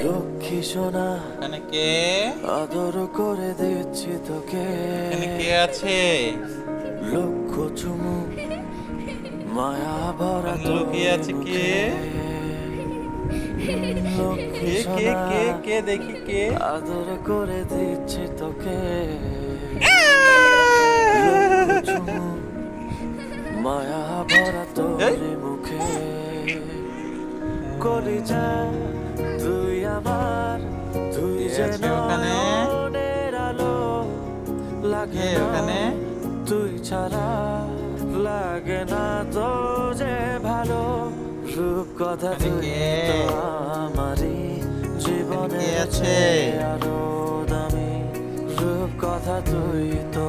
লক্ষ্মী সোনা এখানে কে? আদর করে দিচ্ছি তোকে, এখানে কে আছে? লক্ষ চুমু মায়া ভরা এখানে তোর লুকিয়ে আছে কে? মুখে। লক্ষ্মী কে কে সোনা কে কে দেখি কে? আদর করে দিচ্ছি তোকে, লক্ষ চুমু মায়া ভরা এই, তোর মুখে। কলিজা তুই আমার, তুই কে যে আছে ওখানে? নয়নের আলো, লাগে কে না ওখানে? তুই ছাড়া, লাগে না তো যে ভালো। রূপ কথা ওখানে তুই কে? তো আমারই এখানে কে জীবনের আছে? চেয়ে আরো দামি। রূপ কথা তুই তো